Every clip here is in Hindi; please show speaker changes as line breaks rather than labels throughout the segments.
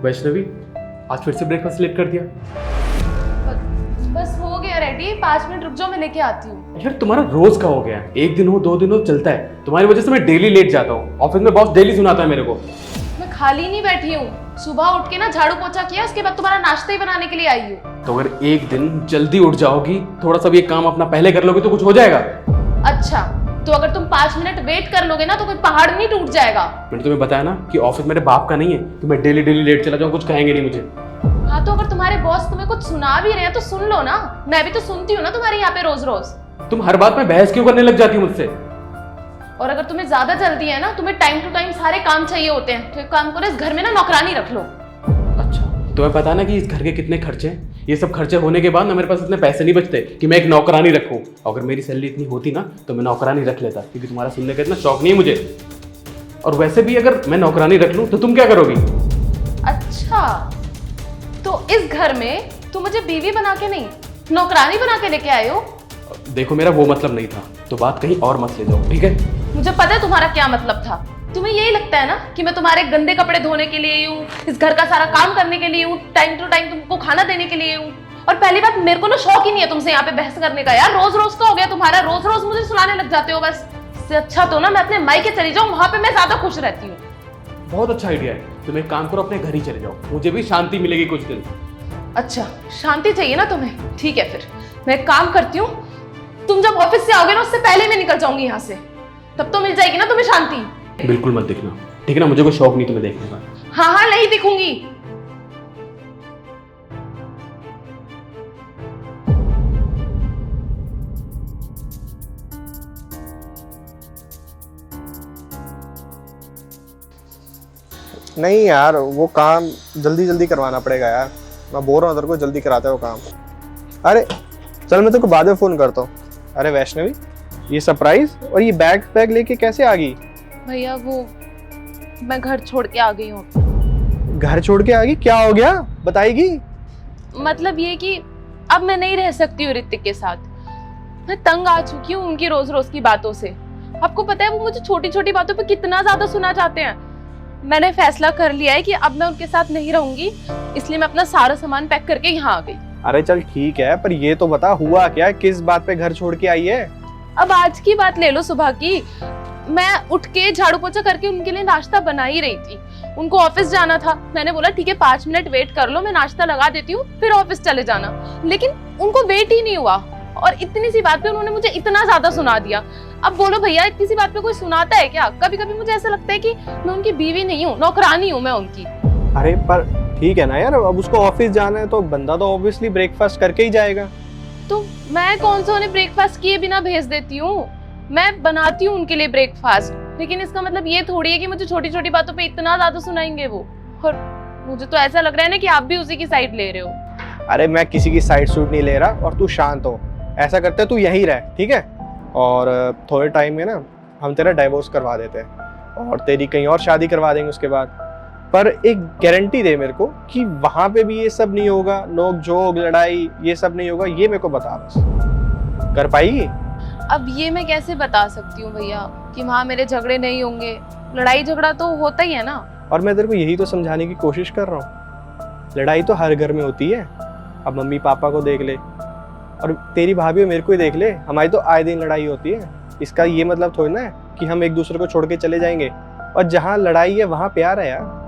वैष्णवी, आज फिर से ब्रेकफास्ट लेट कर दिया।
बस हो गया रेडी, 5 मिनट रुक जाओ, मैं लेके आती हूँ।
यार तुम्हारा रोज का हो गया है, 1 दिन हो 2 दिन हो चलता है। तुम्हारी वजह से मैं डेली लेट जाता हूँ। ऑफिस में बॉस डेली सुनाता है मेरे को।
मैं खाली नहीं बैठी हूँ, सुबह उठ के ना झाड़ू पोछा किया, उसके बाद तुम्हारा नाश्ता ही बनाने के लिए आई हूँ।
तो अगर एक दिन जल्दी उठ जाओगी, थोड़ा सा भी ये काम अपना पहले कर लोगे तो कुछ हो जाएगा।
अच्छा, तो अगर तुम 5 मिनट वेट कर लोगे ना तो कोई पहाड़ नहीं टूट जाएगा।
मैंने तुम्हें बताया ना कि ऑफिस मेरे बाप का नहीं है कि मैं डेली डेली लेट चला जाऊँ, कुछ कहेंगे नहीं मुझे।
हाँ, तो अगर तुम्हारे बॉस तुम्हें कुछ सुना भी रहे हैं तो सुन लो ना, मैं भी तो सुनती हूँ ना तुम्हारे यहाँ पे रोज रोज।
तुम हर बात में बहस क्यों करने लग जाती हो मुझसे?
और अगर तुम्हें ज्यादा जल्दी है ना, तुम्हें टाइम टू टाइम सारे काम चाहिए होते हैं, तो एक काम करो, इस घर में ना नौकरानी रख लो।
अच्छा, तुम्हें पता है ना कि इस घर के कितने खर्चे हैं? ये सब खर्चे होने के बाद ना मेरे पास इतने पैसे नहीं बचते कि मैं एक नौकरानी रखूं। अगर मेरी सैलरी इतनी होती ना तो मैं नौकरानी रख लेता, क्योंकि तुम्हारा सुनने का इतना शौक नहीं है मुझे। और वैसे भी अगर मैं नौकरानी रख लूं तो तुम क्या करोगी?
अच्छा, तो इस घर में तुम मुझे बीवी बना के नहीं, नौकरानी बना के लेके आए हो?
देखो, मेरा वो मतलब नहीं था, तो बात कहीं और मत ले जाओ, ठीक है?
मुझे पता है तुम्हारा क्या मतलब था। तुम्हें यही लगता है ना कि मैं तुम्हारे गंदे कपड़े धोने के लिए हूँ, इस घर का सारा काम करने के लिए हूँ, टाइम टू टाइम तुमको खाना देने के लिए हूँ। और पहली बात, मेरे को ना शौक ही नहीं है तुमसे यहाँ पे बहस करने का। यार रोज रोज का हो गया तुम्हारा, रोज रोज मुझे सुनाने लग जाते हो बस। इससे अच्छा तो ना मैं अपने मायके चली जाऊँ, वहां पे मैं ज्यादा खुश रहती हूँ।
बहुत अच्छा आइडिया है। तुम एक काम करो, अपने घर ही चले जाओ, मुझे भी शांति मिलेगी कुछ दिन।
अच्छा, शांति चाहिए ना तुम्हें? ठीक है, फिर मैं एक काम करती हूँ, तुम जब ऑफिस से आओगे ना उससे पहले मैं निकल जाऊंगी यहाँ से, तब तो मिल जाएगी ना तुम्हें शांति।
बिल्कुल मत दिखना, ठीक है ना? मुझे कोई शौक नहीं तुम्हें देखने का।
हाँ हाँ, नहीं दिखूंगी।
नहीं यार, वो काम जल्दी जल्दी करवाना पड़ेगा यार। मैं बोल रहा हूँ तेरे को, जल्दी कराते हो काम। अरे चल, मैं तेरे को बाद में फोन करता हूँ। अरे वैष्णवी, ये सरप्राइज और ये बैग लेके कैसे आ गई?
भैया वो मैं घर छोड़ के आ गई हूँ।
घर छोड़ के आ गई? क्या हो गया, बताएगी?
मतलब ये कि अब मैं नहीं रह सकती हूँ ऋतिक के साथ। मैं तंग आ चुकी हूँ उनकी रोज रोज की बातों से। आपको पता है वो मुझे छोटी छोटी बातों पे कितना ज्यादा सुना चाहते हैं। मैंने फैसला कर लिया है कि अब मैं उनके साथ नहीं रहूंगी, इसलिए मैं अपना सारा सामान पैक करके यहाँ आ गई।
अरे चल ठीक है, पर ये तो बता हुआ क्या, किस बात पे घर छोड़ के आई है?
अब आज की बात ले लो, सुबह की। मैं उठ के झाड़ू पोछा करके उनके लिए नाश्ता बना ही रही थी। उनको ऑफिस जाना था, मैंने बोला ठीक है 5 मिनट वेट कर लो, मैं नाश्ता लगा देती हूँ, फिर ऑफिस चले जाना। लेकिन उनको वेट ही नहीं हुआ, और इतनी सी बात पे उन्होंने मुझे इतना ज्यादा सुना दिया। अब बोलो भैया, इतनी सी बात पे कोई सुनाता है क्या? कभी कभी मुझे ऐसा लगता है कि मैं उनकी बीवी नहीं हूँ, नौकरानी हूँ मैं उनकी।
अरे पर ठीक है ना यार, अब उसको ऑफिस जाना है तो बंदा तो ऑब्वियसली ब्रेकफास्ट करके ही जाएगा।
तो मैं कौन सा उन्हें ब्रेकफास्ट किए बिना भेज देती हूँ? मैं बनाती हूँ उनके लिए ब्रेकफास्ट, लेकिन इसका मतलब ये थोड़ी है कि मुझे छोटी छोटी बातों पे इतना ज्यादा सुनाएंगे वो। और मुझे तो ऐसा लग रहा है ना कि आप भी उसी की साइड ले रहे हो।
अरे मैं किसी की साइड सूट नहीं ले रहा, और तू शांत हो। ऐसा करते तू यहीं रह, ठीक है? और थोड़े टाइम में ना हम तेरा डाइवोर्स करवा देते हैं और तेरी कहीं और शादी करवा देंगे उसके बाद। पर एक गारंटी दे मेरे को कि वहां पे भी ये सब नहीं होगा, नोक झोंक लड़ाई ये सब नहीं होगा, ये मेरे को बता बस। कर पाएगी?
अब ये मैं कैसे बता सकती हूँ भैया कि वहाँ मेरे झगड़े नहीं होंगे? लड़ाई झगड़ा तो होता ही है ना।
और मैं तेरे को यही तो समझाने की कोशिश कर रहा हूँ, लड़ाई तो हर घर में होती है। अब मम्मी पापा को देख ले, और तेरी भाभी और मेरे को ही देख ले, हमारी तो आए दिन लड़ाई होती है। इसका ये मतलब थोड़ी ना है कि हम एक दूसरे को छोड़ के चले जाएंगे। और जहाँ लड़ाई है वहाँ प्यार है यार।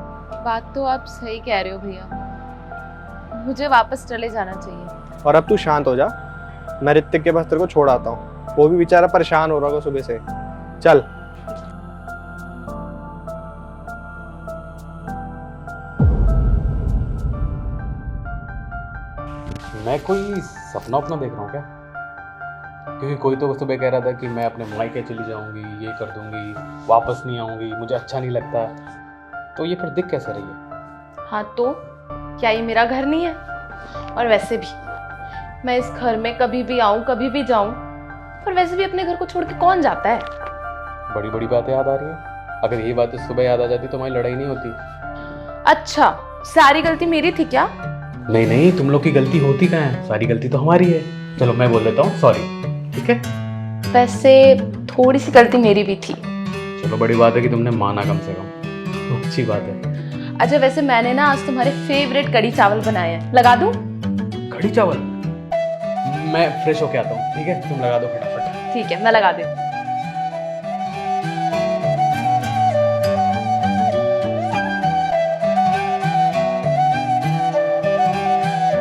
बात तो आप सही कह रहे हो भैया, मुझे वापस चले जाना चाहिए।
और अब तू शांत हो जा, मैं ऋतिक के पास तेरे को छोड़ आता हूँ। वो भी बेचारा परेशान हो रहा होगा सुबह से। चल।
मैं कोई सपना अपना देख रहा हूँ क्या? क्योंकि कोई तो सुबह कह रहा था कि मैं अपने मायके चली जाऊंगी, ये कर दूंगी, वापस नहीं आऊंगी, मुझे अच्छा नहीं लगता। तो ये फिर दिख कैसे रही है?
हाँ तो क्या ये मेरा घर नहीं है? और वैसे भी मैं इस घर में कभी भी आऊं कभी भी जाऊं, पर वैसे भी अपने घर को छोड़ के कौन जाता है?
बड़ी बड़ी बातें याद आ रही है। अगर ये बातें सुबह याद आ जाती तो हमारी लड़ाई नहीं होती।
अच्छा, सारी गलती मेरी थी क्या?
नहीं नहीं, तुम लोग की गलती होती कहाँ है? सारी गलती तो हमारी है। चलो मैं बोल देता हूँ सॉरी, ठीक है?
वैसे थोड़ी सी गलती मेरी भी थी।
चलो बड़ी बात है कि तुमने माना, कम से कम अच्छी बात है।
अच्छा वैसे मैंने ना आज तुम्हारे फेवरेट कढ़ी चावल बनाए हैं, लगा दूं?
कढ़ी चावल? मैं फ्रेश होके आता हूँ, ठीक है? तुम लगा दो फटाफट।
ठीक है, मैं लगा देती हूँ।